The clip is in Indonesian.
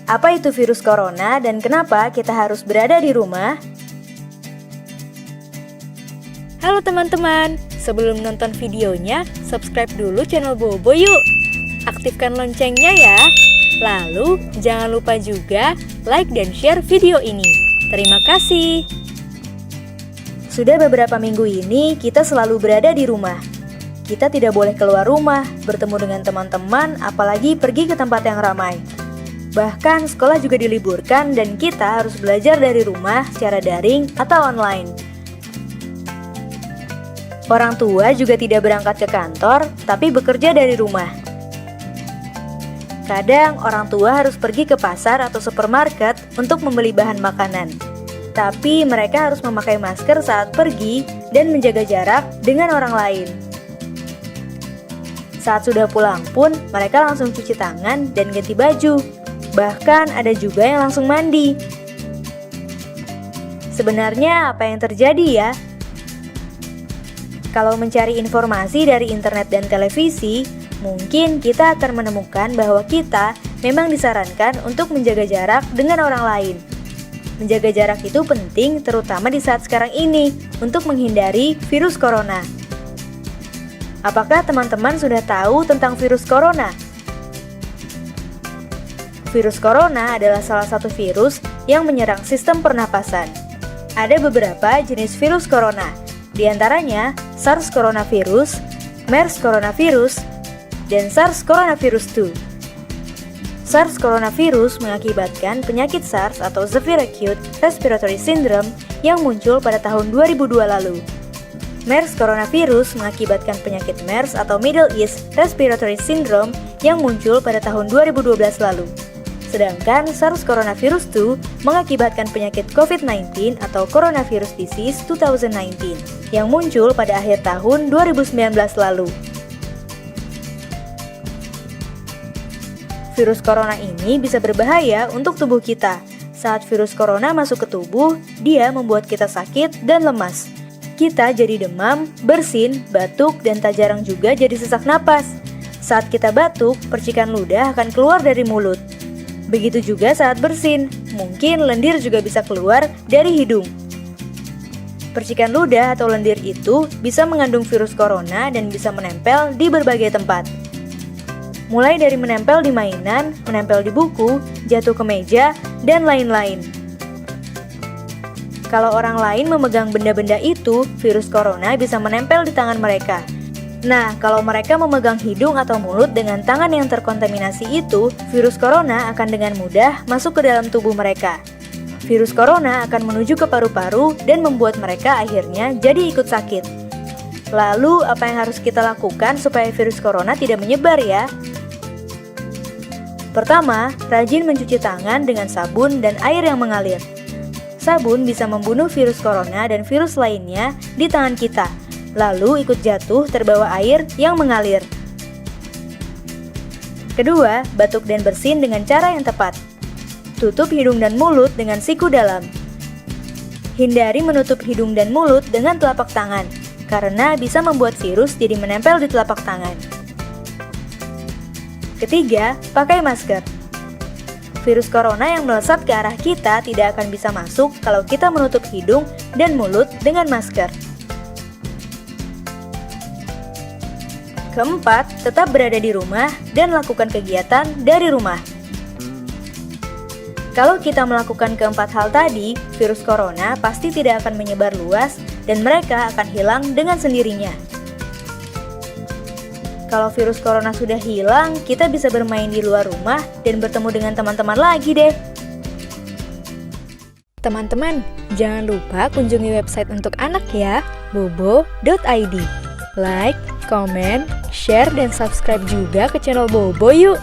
Apa itu virus corona dan kenapa kita harus berada di rumah? Halo teman-teman, sebelum nonton videonya, subscribe dulu channel Bobo yuk. Aktifkan loncengnya ya. Lalu, jangan lupa juga like dan share video ini. Terima kasih. Sudah beberapa minggu ini, kita selalu berada di rumah. Kita tidak boleh keluar rumah, bertemu dengan teman-teman, apalagi pergi ke tempat yang ramai. Bahkan sekolah juga diliburkan dan kita harus belajar dari rumah secara daring atau online. Orang tua juga tidak berangkat ke kantor, tapi bekerja dari rumah. Kadang orang tua harus pergi ke pasar atau supermarket untuk membeli bahan makanan. Tapi mereka harus memakai masker saat pergi dan menjaga jarak dengan orang lain. Saat sudah pulang pun, mereka langsung cuci tangan dan ganti baju. Bahkan ada juga yang langsung mandi. Sebenarnya apa yang terjadi ya? Kalau mencari informasi dari internet dan televisi, mungkin kita akan menemukan bahwa kita memang disarankan untuk menjaga jarak dengan orang lain. Menjaga jarak itu penting terutama di saat sekarang ini untuk menghindari virus corona. Apakah teman-teman sudah tahu tentang virus corona? Virus corona adalah salah satu virus yang menyerang sistem pernapasan. Ada beberapa jenis virus corona, di antaranya SARS coronavirus, MERS coronavirus, dan SARS coronavirus 2. SARS coronavirus mengakibatkan penyakit SARS atau Severe Acute Respiratory Syndrome yang muncul pada tahun 2002 lalu. MERS coronavirus mengakibatkan penyakit MERS atau Middle East Respiratory Syndrome yang muncul pada tahun 2012 lalu. Sedangkan SARS coronavirus 2 mengakibatkan penyakit COVID-19 atau Coronavirus Disease 2019 yang muncul pada akhir tahun 2019 lalu. Virus corona ini bisa berbahaya untuk tubuh kita. Saat virus corona masuk ke tubuh, dia membuat kita sakit dan lemas. Kita jadi demam, bersin, batuk, dan tak jarang juga jadi sesak napas. Saat kita batuk, percikan ludah akan keluar dari mulut. Begitu juga saat bersin, mungkin lendir juga bisa keluar dari hidung. Percikan ludah atau lendir itu bisa mengandung virus corona dan bisa menempel di berbagai tempat. Mulai dari menempel di mainan, menempel di buku, jatuh ke meja, dan lain-lain. Kalau orang lain memegang benda-benda itu, virus corona bisa menempel di tangan mereka. Nah, kalau mereka memegang hidung atau mulut dengan tangan yang terkontaminasi itu, virus corona akan dengan mudah masuk ke dalam tubuh mereka. Virus corona akan menuju ke paru-paru dan membuat mereka akhirnya jadi ikut sakit. Lalu, apa yang harus kita lakukan supaya virus corona tidak menyebar ya? Pertama, rajin mencuci tangan dengan sabun dan air yang mengalir. Sabun bisa membunuh virus corona dan virus lainnya di tangan kita, lalu ikut jatuh terbawa air yang mengalir. Kedua, batuk dan bersin dengan cara yang tepat. Tutup hidung dan mulut dengan siku dalam. Hindari menutup hidung dan mulut dengan telapak tangan, karena bisa membuat virus jadi menempel di telapak tangan. Ketiga, pakai masker. Virus corona yang melesat ke arah kita tidak akan bisa masuk kalau kita menutup hidung dan mulut dengan masker. Keempat, tetap berada di rumah dan lakukan kegiatan dari rumah. Kalau kita melakukan keempat hal tadi, virus corona pasti tidak akan menyebar luas dan mereka akan hilang dengan sendirinya. Kalau virus corona sudah hilang, kita bisa bermain di luar rumah dan bertemu dengan teman-teman lagi deh. Teman-teman, jangan lupa kunjungi website untuk anak ya, bobo.id. Like, komen, share, dan subscribe juga ke channel Bobo yuk!